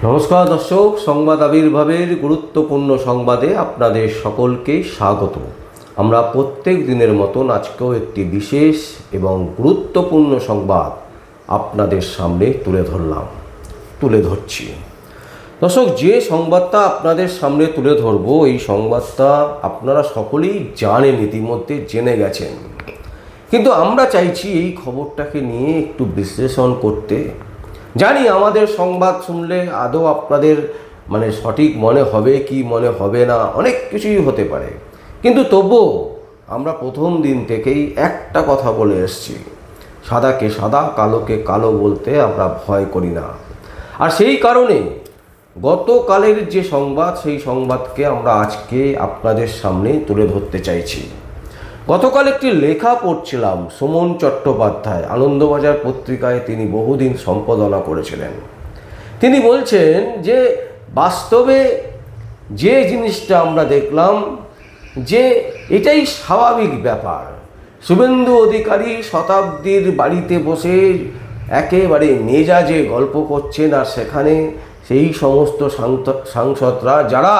নমস্কার দর্শক, সংবাদ আবির্ভাবের গুরুত্বপূর্ণ সংবাদে আপনাদের সকলকে স্বাগত। আমরা প্রত্যেক দিনের মতন আজকেও একটি বিশেষ এবং গুরুত্বপূর্ণ সংবাদ আপনাদের সামনে তুলে ধরছি। দর্শক, যে সংবাদটা আপনাদের সামনে তুলে ধরব, এই সংবাদটা আপনারা সকলেই জানেন, ইতিমধ্যে জেনে গেছেন, কিন্তু আমরা চাইছি এই খবরটাকে নিয়ে একটু বিশ্লেষণ করতে। জানি আমাদের সংবাদ শুনলে আদৌ আপনাদের সঠিক মনে হবে কি মনে হবে না, অনেক কিছুই হতে পারে, কিন্তু তবুও আমরা প্রথম দিন থেকেই একটা কথা বলে এসেছি, সাদাকে সাদা কালোকে কালো বলতে আমরা ভয় করি না। আর সেই কারণে গতকালের যে সংবাদ, সেই সংবাদকে আমরা আজকে আপনাদের সামনে তুলে ধরতে চাইছি। গতকাল একটি লেখা পড়ছিলাম, সুমন চট্টোপাধ্যায়, আনন্দবাজার পত্রিকায় তিনি বহুদিন সম্পাদনা করেছিলেন। তিনি বলছেন যে বাস্তবে যে জিনিসটা আমরা দেখলাম যে এটাই স্বাভাবিক ব্যাপার। শুভেন্দু অধিকারী শতাব্দীর বাড়িতে বসে একেবারে মেজাজে গল্প করছেন, আর সেখানে সেই সমস্ত সাংসদরা যারা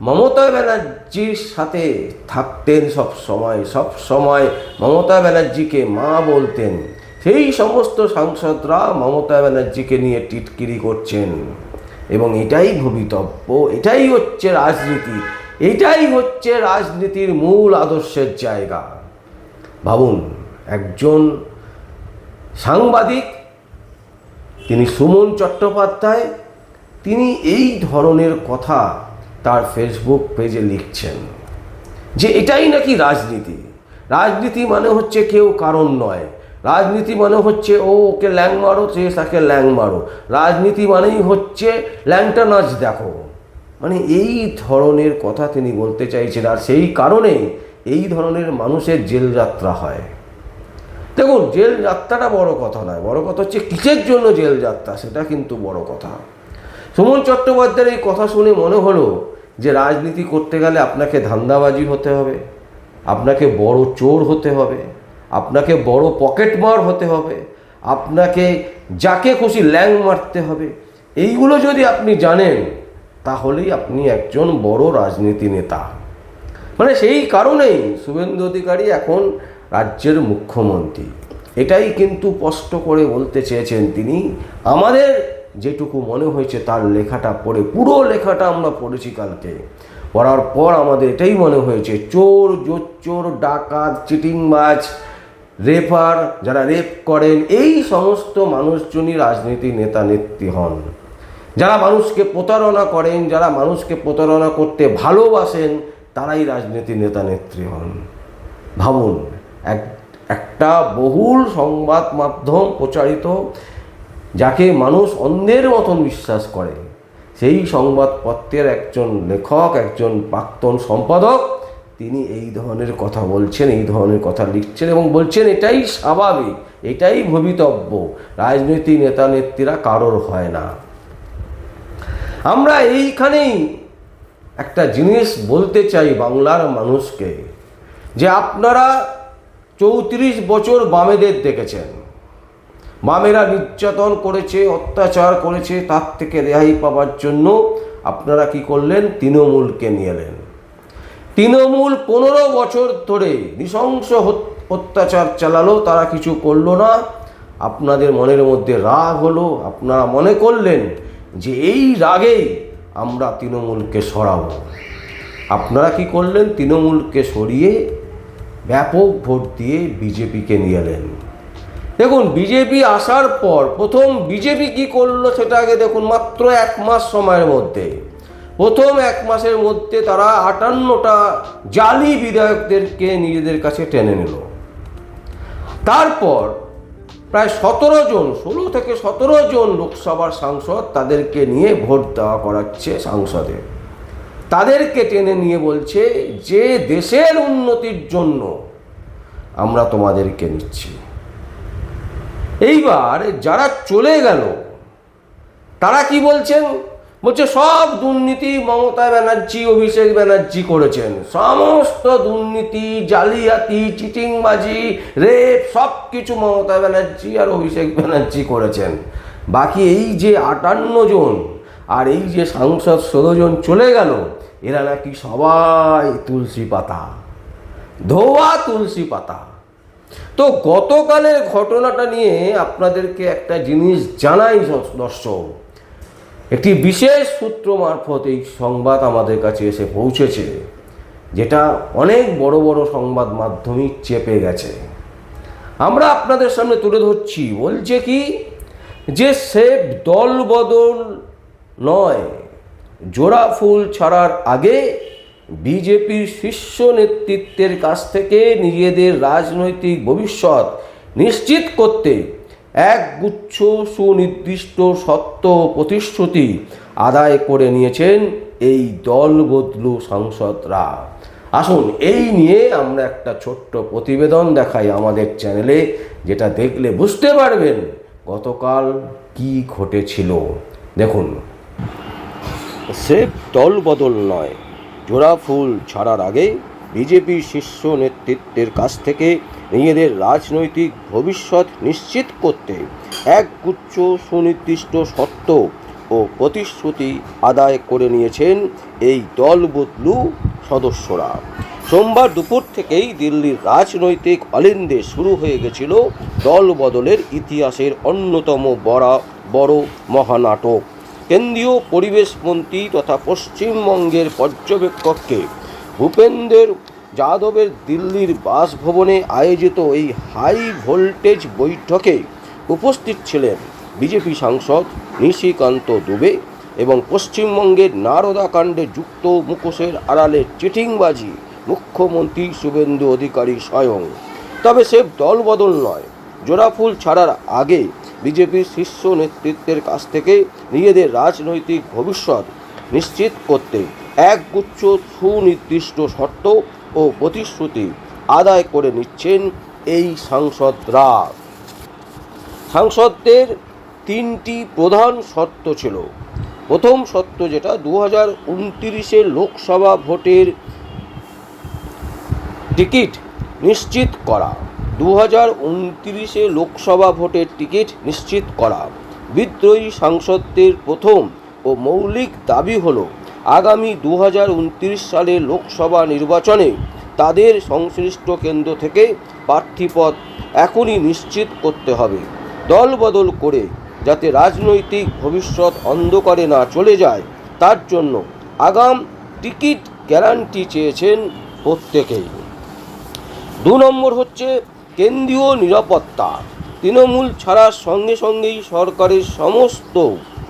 মমতা ব্যানার্জির সাথে থাকতেন সব সময় মমতা ব্যানার্জিকে মা বলতেন, সেই সমস্ত সাংসদরা মমতা ব্যানার্জিকে নিয়ে টিটকিরি করছেন। এবং এটাই ভবিতব্য, এটাই হচ্ছে রাজনীতি, এটাই হচ্ছে রাজনীতির মূল আদর্শের জায়গা। ভাবুন, একজন সাংবাদিক, তিনি সুমন চট্টোপাধ্যায়, তিনি এই ধরনের কথা তার ফেসবুক পেজে লিখছেন যে এটাই নাকি রাজনীতি। রাজনীতি মানে হচ্ছে কেউ কারণ নয়, রাজনীতি মানে হচ্ছে ওকে ল্যাং মারো, সে তাকে ল্যাং মারো, রাজনীতি মানেই হচ্ছে ল্যাংটা নাচ দেখো। এই ধরনের কথা তিনি বলতে চাইছেন, আর সেই কারণে এই ধরনের মানুষের জেল যাত্রা হয়। দেখুন, জেল যাত্রাটা বড় কথা নয়, বড় কথা হচ্ছে কিসের জন্য জেল যাত্রা, সেটা কিন্তু বড় কথা। সুমন চট্টোপাধ্যায়ের এই কথা শুনে মনে হলো যে রাজনীতি করতে গেলে আপনাকে ধান্দাবাজি হতে হবে, আপনাকে বড় চোর হতে হবে, আপনাকে বড় পকেটমার হতে হবে, আপনাকে যাকে খুশি ল্যাং মারতে হবে। এইগুলো যদি আপনি জানেন, তাহলেই আপনি একজন বড় রাজনীতি নেতা। সেই কারণেই শুভেন্দু অধিকারী এখন রাজ্যের মুখ্যমন্ত্রী। এটাই কিন্তু স্পষ্ট করে বলতে চেয়েছেন তিনি। আমাদের যেটুকু মনে হয়েছে তার লেখাটা পড়ে, পুরো লেখাটা আমরা পড়েছি কালকে, পড়ার পর আমাদের এটাই মনে হয়েছে, চোর, জোচ্চোর, ডাকাত, চিটিংবাজ, রেপার, যারা রেপ করেন, এই সমস্ত মানুষজনই রাজনীতি নেতা নেত্রী হন। যারা মানুষকে প্রতারণা করেন, যারা মানুষকে প্রতারণা করতে ভালোবাসেন, তারাই রাজনীতি নেতা নেত্রী হন। ভাবুন, একটা বহুল সংবাদ মাধ্যম প্রচারিত, যাকে মানুষ অন্ধের মতন বিশ্বাস করে, সেই সংবাদপত্রের একজন লেখক, একজন প্রাক্তন সম্পাদক, তিনি এই ধরনের কথা বলছেন, এই ধরনের কথা লিখছেন এবং বলছেন এটাই স্বাভাবিক, এটাই ভবিতব্য, রাজনীতি নেতা নেত্রীরা কারোর হয় না। আমরা এইখানেই একটা জিনিস বলতে চাই বাংলার মানুষকে, যে আপনারা 34 বছর বামেদের দেখেছেন, বামেরা নির্যাতন করেছে, অত্যাচার করেছে, তার থেকে রেহাই পাওয়ার জন্য আপনারা কি করলেন? তৃণমূলকে নিয়ে এলেন। তৃণমূল 15 বছর ধরে নৃশংস অত্যাচার চালালো, তারা কিছু করলো না। আপনাদের মনের মধ্যে রাগ হলো, আপনারা মনে করলেন যে এই রাগেই আমরা তৃণমূলকে সরাবো। আপনারা কি করলেন? তৃণমূলকে সরিয়ে ব্যাপক ভোট দিয়ে বিজেপিকে নিয়ে এলেন। দেখুন, বিজেপি আসার পর প্রথম বিজেপি কি করলো সেটা আগে দেখুন। মাত্র 1 মাস সময়ের মধ্যে, প্রথম 1 মাসের মধ্যে তারা 58টা জালি বিধায়কদেরকে নিজেদের কাছে টেনে নিল। তারপর প্রায় 16 থেকে 17 জন লোকসভার সাংসদ, তাদেরকে নিয়ে ভোট দেওয়া করাচ্ছে সাংসদে। তাদেরকে টেনে নিয়ে বলছে যে দেশের উন্নতির জন্য আমরা তোমাদেরকে নিচ্ছি। এইবার যারা চলে গেল তারা কি বলছেন? বলছে সব দুর্নীতি মমতা ব্যানার্জি, অভিষেক ব্যানার্জি করেছেন, সমস্ত দুর্নীতি, জালিয়াতি, চিটিংবাজি, রেপ, সব কিছু মমতা ব্যানার্জি আর অভিষেক ব্যানার্জি করেছেন। বাকি এই যে 58 জন আর এই যে সাংসদ 16 জন চলে গেল, এরা নাকি সবাই তুলসী পাতা, ধোয়া তুলসী পাতা। তো গতকালের ঘটনাটা নিয়ে আপনাদেরকে একটা জিনিস জানাই দর্শক। একটি বিশেষ সূত্র মারফত এই সংবাদ আমাদের কাছে এসে পৌঁছেছে, যেটা অনেক বড় বড় সংবাদ মাধ্যমই চেপে গেছে। আমরা আপনাদের সামনে তুলে ধরছি। বলছে কি যে সেফ দল বদল নয়, জোড়া ফুল ছাড়ার আগে বিজেপির শীর্ষ নেতৃত্বের কাছ থেকে নিজেদের রাজনৈতিক ভবিষ্যৎ নিশ্চিত করতে একগুচ্ছ সুনির্দিষ্ট সত্য প্রতিশ্রুতি আদায় করে নিয়েছেন এই দল বদলু সাংসদরা। আসুন এই নিয়ে আমরা একটা ছোট্ট প্রতিবেদন দেখাই আমাদের চ্যানেলে, যেটা দেখলে বুঝতে পারবেন গতকাল কি ঘটেছিল। দেখুন, সেফ দল বদল নয়, জোড়া ফুল ছাড়ার আগে বিজেপির শীর্ষ নেতৃত্বের কাছ থেকে নিজেদের রাজনৈতিক ভবিষ্যৎ নিশ্চিত করতে একগুচ্ছ সুনির্দিষ্ট শর্ত ও প্রতিশ্রুতি আদায় করে নিয়েছেন এই দল বদলু সদস্যরা। সোমবার দুপুর থেকেই দিল্লির রাজনৈতিক অলিন্দে শুরু হয়ে গেছিল দল বদলের ইতিহাসের অন্যতম বড় মহানাটক। কেন্দ্রীয় পরিবেশ মন্ত্রী তথা পশ্চিমবঙ্গের পর্যবেক্ষককে ভূপেন্দ্র যাদবের দিল্লির বাসভবনে আয়োজিত এই হাই ভোল্টেজ বৈঠকে উপস্থিত ছিলেন বিজেপি সাংসদ নিশিকান্ত দুবে এবং পশ্চিমবঙ্গের নারদা কাণ্ডে যুক্ত মুখোশের আড়ালে চিটিংবাজি মুখ্যমন্ত্রী শুভেন্দু অধিকারী স্বয়ং। তবে সে দল বদল নয়, জোড়াফুল ছাড়ার আগে বিজেপির শীর্ষ নেতৃত্বের কাছ থেকে নিজেদের রাজনৈতিক ভবিষ্যৎ নিশ্চিত করতে একগুচ্ছ সুনির্দিষ্ট শর্ত ও প্রতিশ্রুতি আদায় করে নিচ্ছেন এই সাংসদরা। সাংসদদের 3টি প্রধান শর্ত ছিল। প্রথম শর্ত, যেটা 2029 লোকসভা ভোটের টিকিট নিশ্চিত করা। 2029 লোকসভা ভোটের টিকিট নিশ্চিত করা। বিদ্রোহী সাংসদদের প্রথম ও মৌলিক দাবি হল আগামী 2029 সালের লোকসভা নির্বাচনে তাদের সংশ্লিষ্ট কেন্দ্র থেকে প্রার্থীপদ এখনই নিশ্চিত করতে হবে। দল বদল করে যাতে রাজনৈতিক ভবিষ্যৎ অন্ধকারে না চলে যায়, তার জন্য আগাম টিকিট গ্যারান্টি চেয়েছেন প্রত্যেকেই। 2 নম্বর হচ্ছে কেন্দ্রীয় নিরাপত্তা। তৃণমূল ছাড়ার সঙ্গে সঙ্গেই সরকারের সমস্ত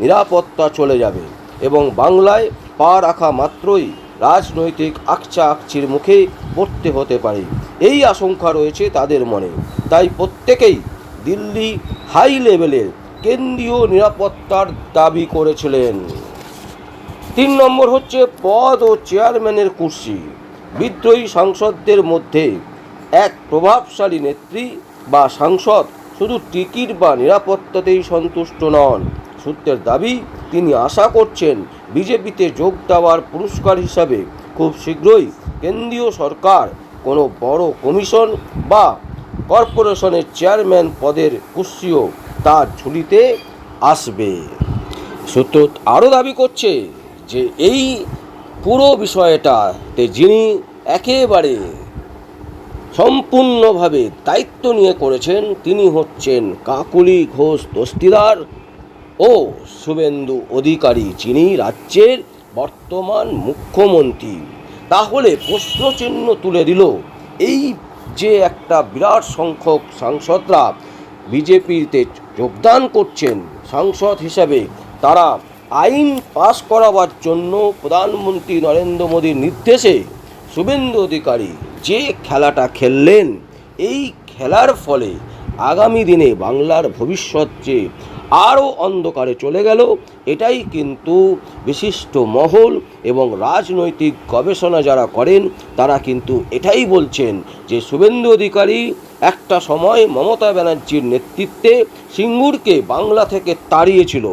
নিরাপত্তা চলে যাবে এবং বাংলায় পা রাখা মাত্রই রাজনৈতিক আকচাকচির মুখে পড়তে হতে পারে, এই আশঙ্কা রয়েছে তাদের মনে। তাই প্রত্যেকেই দিল্লি হাই লেভেলের কেন্দ্রীয় নিরাপত্তার দাবি করেছিলেন। 3 নম্বর হচ্ছে পদ ও চেয়ারম্যানের কুর্সি। বিদ্রোহী সাংসদদের মধ্যে এক প্রভাবশালী নেত্রী বা সাংসদ শুধু টিকিট বা নিরাপত্তাতেই সন্তুষ্ট নন। সূত্রের দাবি, তিনি আশা করছেন বিজেপিতে যোগ দেওয়ার পুরস্কার হিসাবে খুব শীঘ্রই কেন্দ্রীয় সরকার কোনো বড় কমিশন বা কর্পোরেশনের চেয়ারম্যান পদের কুর্সিও তার ঝুলিতে আসবে। সূত্র আরও দাবি করছে যে এই পুরো বিষয়টাতে যিনি একেবারে সম্পূর্ণভাবে দায়িত্ব নিয়ে করেছেন, তিনি হচ্ছেন কাকুলি ঘোষ দস্তিদার ও শুভেন্দু অধিকারী, যিনি রাজ্যের বর্তমান মুখ্যমন্ত্রী। তাহলে প্রশ্নচিহ্ন তুলে দিল, এই যে একটা বিরাট সংখ্যক সাংসদরা বিজেপিতে যোগদান করছেন সাংসদ হিসাবে, তারা আইন পাস করাবার জন্য প্রধানমন্ত্রী নরেন্দ্র মোদীর নির্দেশে শুভেন্দু অধিকারী যে খেলাটা খেললেন, এই খেলার ফলে আগামী দিনে বাংলার ভবিষ্যৎ যে আরও অন্ধকারে চলে গেল, এটাই কিন্তু বিশিষ্ট মহল এবং রাজনৈতিক গবেষণা যারা করেন তারা কিন্তু এটাই বলছেন যে শুভেন্দু অধিকারী একটা সময় মমতা ব্যানার্জির নেতৃত্বে সিঙ্গুরকে বাংলা থেকে তাড়িয়েছিল।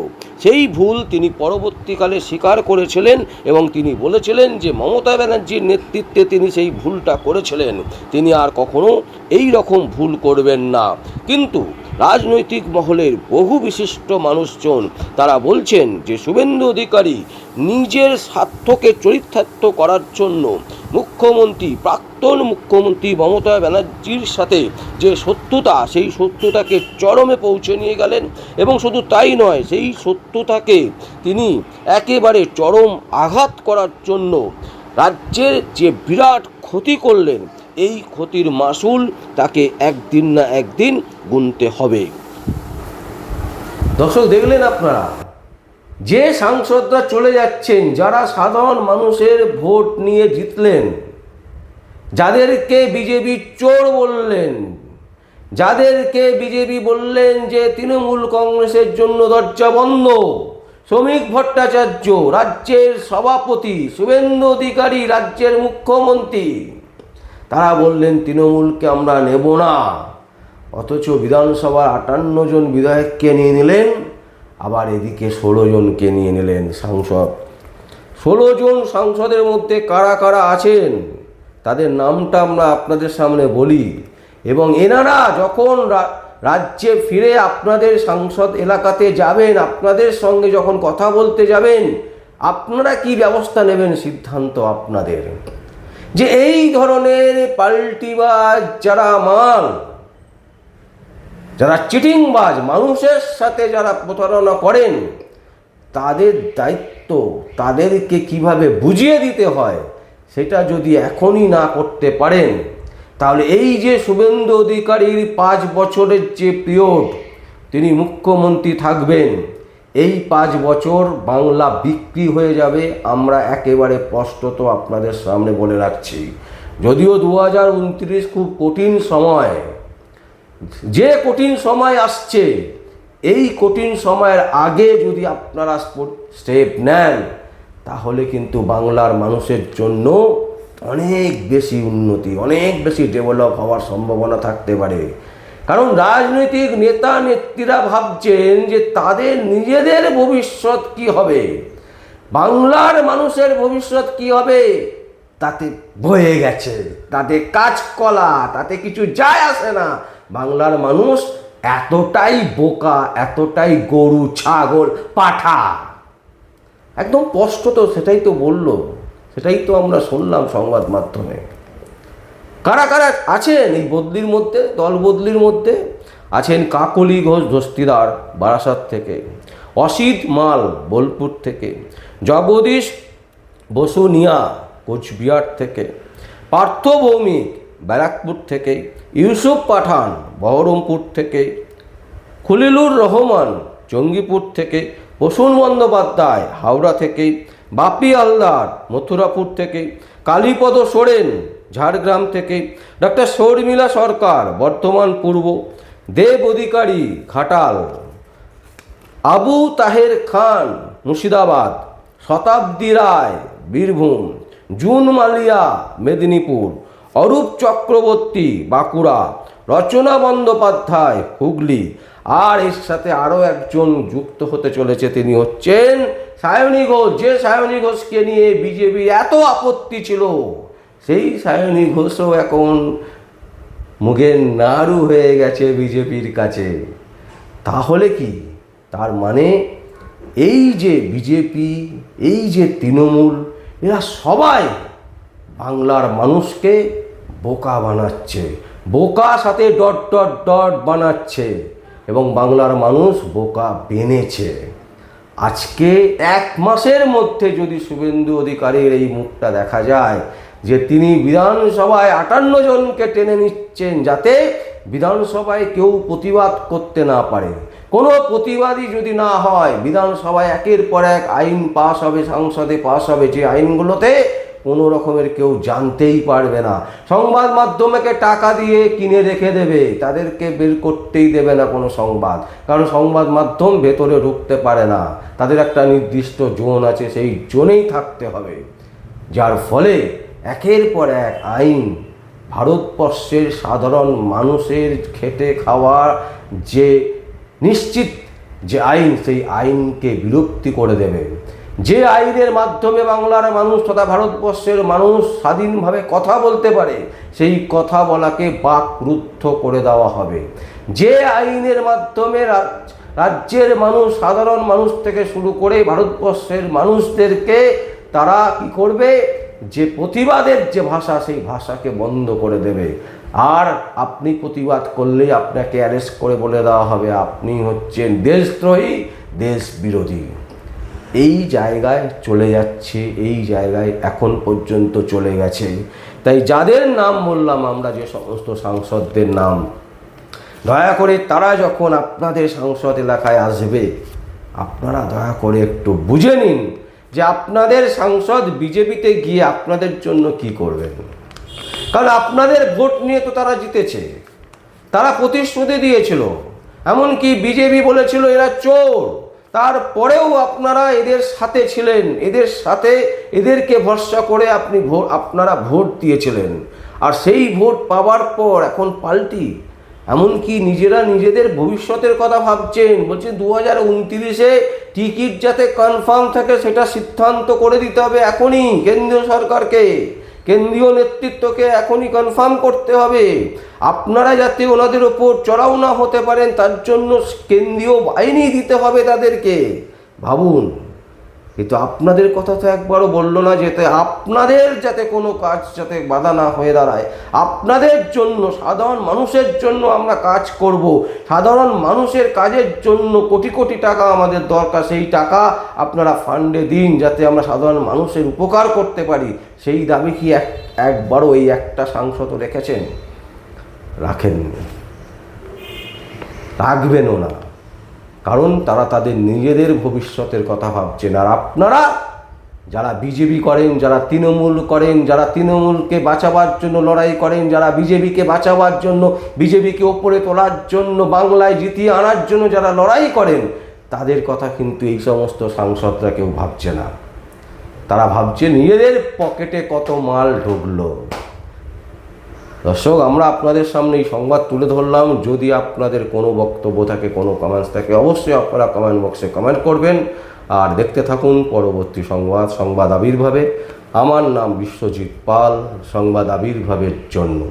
সেই ভুল তিনি পরবর্তীকালে স্বীকার করেছিলেন এবং তিনি বলেছিলেন যে মমতা ব্যানার্জির নেতৃত্বে তিনি সেই ভুলটা করেছিলেন, তিনি আর কখনো এই রকম ভুল করবেন না। কিন্তু রাজনৈতিক মহলের বহু বিশিষ্ট মানুষজন তারা বলছেন যে শুভেন্দু অধিকারী নিজের স্বার্থকে চরিতার্থ করার জন্য প্রাক্তন মুখ্যমন্ত্রী মমতা ব্যানার্জির সাথে যে শত্রুতা, সেই শত্রুতাকে চরমে পৌঁছে নিয়ে গেলেন। এবং শুধু তাই নয়, সেই শত্রুতাকে তিনি একেবারে চরম আঘাত করার জন্য রাজ্যের যে বিরাট ক্ষতি করলেন, এই ক্ষতির মাসুল তাকে একদিন না একদিন গুনতে হবে। দর্শক, দেখলেন আপনারা যে সাংসদরা চলে যাচ্ছেন, যারা সাধারণ মানুষের ভোট নিয়ে জিতলেন, যাদেরকে বিজেপি চোর বললেন, যাদেরকে বিজেপি বললেন যে তৃণমূল কংগ্রেসের জন্য দরজা বন্ধ, শ্রমিক ভট্টাচার্য রাজ্যের সভাপতি, শুভেন্দু অধিকারী রাজ্যের মুখ্যমন্ত্রী, তারা বললেন তৃণমূলকে আমরা নেব না। অথচ বিধানসভার 58 জন বিধায়ককে নিয়ে নিলেন, আবার এদিকে 16 জনকে নিয়ে নিলেন সাংসদ। 16 জন সাংসদের মধ্যে কারা কারা আছেন তাদের নামটা আমরা আপনাদের সামনে বলি। এবং এনারা যখন রাজ্যে ফিরে আপনাদের সংসদ এলাকাতে যাবেন, আপনাদের সঙ্গে যখন কথা বলতে যাবেন, আপনারা কি ব্যবস্থা নেবেন সিদ্ধান্ত আপনাদের। যে এই ধরনের পাল্টিবাজ যারা যারা চিটিংবাজ, মানুষের সাথে যারা প্রতারণা করেন, তাদের দায়িত্ব তাদেরকে কিভাবে বুঝিয়ে দিতে হয় সেটা যদি এখনই না করতে পারেন, তাহলে এই যে শুভেন্দু অধিকারীর 5 বছরের যে পিরিয়ড তিনি মুখ্যমন্ত্রী থাকবেন, এই 5 বছর বাংলা বিক্রি হয়ে যাবে। আমরা একেবারে স্পষ্টত আপনাদের সামনে বলে রাখছি। যদিও 2029 খুব কঠিন সময়, যে কঠিন সময় আসছে, এই কঠিন সময়ের আগে যদি আপনারা স্টেপ নেন, তাহলে কিন্তু বাংলার মানুষের জন্য অনেক বেশি উন্নতি, অনেক বেশি ডেভেলপ হওয়ার সম্ভাবনা থাকতে পারে। কারণ রাজনৈতিক নেতা নেত্রীরা ভাবছেন যে তাদের নিজেদের ভবিষ্যৎ কি হবে, বাংলার মানুষের ভবিষ্যৎ কি হবে তাতে বয়ে গেছে, তাতে কাজকলা, তাতে কিছু যায় আসে না। বাংলার মানুষ এতটাই বোকা, এতটাই গরু, ছাগল, পাঠা, একদম স্পষ্টত সেটাই তো বলল, সেটাই তো আমরা শুনলাম সংবাদ মাধ্যমে। কারা কারা আছেন এই বদলির মধ্যে, দল বদলির মধ্যে? আছেন কাকলি ঘোষ দস্তিদার বারাসাত থেকে, অসিত মাল বোলপুর থেকে, জগদীশ বসুনিয়া কোচবিহার থেকে, পার্থ ভৌমিক ব্যারাকপুর থেকে, ইউসুফ পাঠান বহরমপুর থেকে, খলিলুর রহমান জঙ্গিপুর থেকে, প্রসূন বন্দ্যোপাধ্যায় হাওড়া থেকে, বাপি হালদার মথুরাপুর থেকে, কালীপদ সোরেন ঝাড়গ্রাম থেকে, ডক্টর শর্মিলা সরকার বর্ধমান পূর্ব, দেব অধিকারী ঘাটাল, আবু তাহের খান মুর্শিদাবাদ, শতাব্দী রায় বীরভূম, জুন মালিয়া মেদিনীপুর, অরূপ চক্রবর্তী বাঁকুড়া, রচনা বন্দ্যোপাধ্যায় হুগলি, আর এর সাথে আরও একজন যুক্ত হতে চলেছে, তিনি হচ্ছেন সায়নী ঘোষ। যে সায়নী ঘোষকে নিয়ে বিজেপি এত আপত্তি ছিল, সেই সায়নী ঘোষও এখন মুগের নাড়ু হয়ে গেছে বিজেপির কাছে। তাহলে কি তার মানে এই যে বিজেপি, এই যে তৃণমূল, এরা সবাই বাংলার মানুষকে বোকা বানাচ্ছে, বোকা সাথে ডট ডট ডট বানাচ্ছে, এবং বাংলার মানুষ বোকা বেনেছে। আজকে 1 মাসের মধ্যে যদি শুভেন্দু অধিকারীর এই মুখটা দেখা যায় যে তিনি বিধানসভায় 58 জনকে টেনে নিচ্ছেন, যাতে বিধানসভায় কেউ প্রতিবাদ করতে না পারে। কোনো প্রতিবাদই যদি না হয়, বিধানসভায় একের পর এক আইন পাস হবে, সংসদে পাস হবে, যে আইনগুলোতে কোনো রকমের কেউ জানতেই পারবে না। সংবাদ মাধ্যমকে টাকা দিয়ে কিনে রেখে দেবে, তাদেরকে বের করতেই দেবে না কোনো সংবাদ, কারণ সংবাদ মাধ্যম ভেতরে ঢুকতে পারে না, তাদের একটা নির্দিষ্ট জোন আছে, সেই জোনেই থাকতে হবে। যার ফলে একের পর এক আইন ভারতবর্ষের সাধারণ মানুষের খেটে খাওয়ার যে নিশ্চিত যে আইন, সেই আইনকে বিলুপ্তি করে দেবে। যে আইনের মাধ্যমে বাংলার মানুষ তথা ভারতবর্ষের মানুষ স্বাধীনভাবে কথা বলতে পারে, সেই কথা বলাকে বাকরুদ্ধ করে দেওয়া হবে। যে আইনের মাধ্যমে রাজ্যের মানুষ, সাধারণ মানুষ থেকে শুরু করে ভারতবর্ষের মানুষদেরকে তারা কি করবে, যে প্রতিবাদের যে ভাষা, সেই ভাষাকে বন্ধ করে দেবে। আর আপনি প্রতিবাদ করলেই আপনাকে অ্যারেস্ট করে বলে দেওয়া হবে আপনি হচ্ছেন দেশদ্রোহী, দেশ বিরোধী। এই জায়গায় চলে যাচ্ছে, এই জায়গায় এখন পর্যন্ত চলে গেছে। তাই যাদের নাম বললাম আমরা, যে সমস্ত সাংসদদের নাম, দয়া করে তারা যখন আপনাদের সংসদ এলাকায় আসবে, আপনারা দয়া করে একটু বুঝে নিন যে আপনাদের সাংসদ বিজেপিতে গিয়ে আপনাদের জন্য কি করবেন। কারণ আপনাদের ভোট নিয়ে তো তারা জিতেছে, তারা প্রতিশ্রুতি দিয়েছিল, এমনকি বিজেপি বলেছিল এরা চোর, তারপরেও আপনারা এদের সাথে ছিলেন, এদের সাথে এদেরকে ভরসা করে আপনারা ভোট দিয়েছিলেন। আর সেই ভোট পাওয়ার পর এখন পাল্টি, এমনকি নিজেরা নিজেদের ভবিষ্যতের কথা ভাবছেন, বলছে 2029-এ টিকিট যাতে কনফার্ম থাকে সেটা সিদ্ধান্ত করে দিতে হবে এখনই কেন্দ্রীয় সরকারকে, কেন্দ্রীয় নেতৃত্বকে এখনই কনফার্ম করতে হবে। আপনারা যাতে ওনাদের ওপর চড়াও না হতে পারেন তার জন্য কেন্দ্রীয় বাহিনী দিতে হবে তাদেরকে। ভাবুন, কিন্তু আপনাদের কথা তো একবারও বললো না যাতে আপনাদের যাতে কোনো কাজ যাতে বাধা না হয়ে দাঁড়ায়, আপনাদের জন্য, সাধারণ মানুষের জন্য আমরা কাজ করব, সাধারণ মানুষের কাজের জন্য কোটি কোটি টাকা আমাদের দরকার, সেই টাকা আপনারা ফান্ডে দিন যাতে আমরা সাধারণ মানুষের উপকার করতে পারি। সেই দাবি কি একবারও এই একটা সাংসদ রেখেছেন? রাখেননি, রাখবেনও না, কারণ তারা তাদের নিজেদের ভবিষ্যতের কথা ভাবছেন। আর আপনারা যারা বিজেপি করেন, যারা তৃণমূল করেন, যারা তৃণমূলকে বাঁচাবার জন্য লড়াই করেন, যারা বিজেপিকে বাঁচাবার জন্য, বিজেপিকে ওপরে তোলার জন্য, বাংলায় জিতিয়ে আনার জন্য যারা লড়াই করেন, তাদের কথা কিন্তু এই সমস্ত সাংসদরা কেউ ভাবছে না। তারা ভাবছে নিজেদের পকেটে কত মাল ঢুকলো। দর্শক, আমরা আপনাদের সামনে এই সংবাদ তুলে ধরলাম। যদি আপনাদের কোনো বক্তব্য থাকে, কোনো কমেন্টস থাকে, অবশ্যই আপনারা কমেন্ট বক্সে কমেন্ট করবেন। আর দেখতে থাকুন পরবর্তী সংবাদ আবির্ভাবে। আমার নাম বিশ্বজিৎ পাল, সংবাদ আবির্ভাবের জন্য।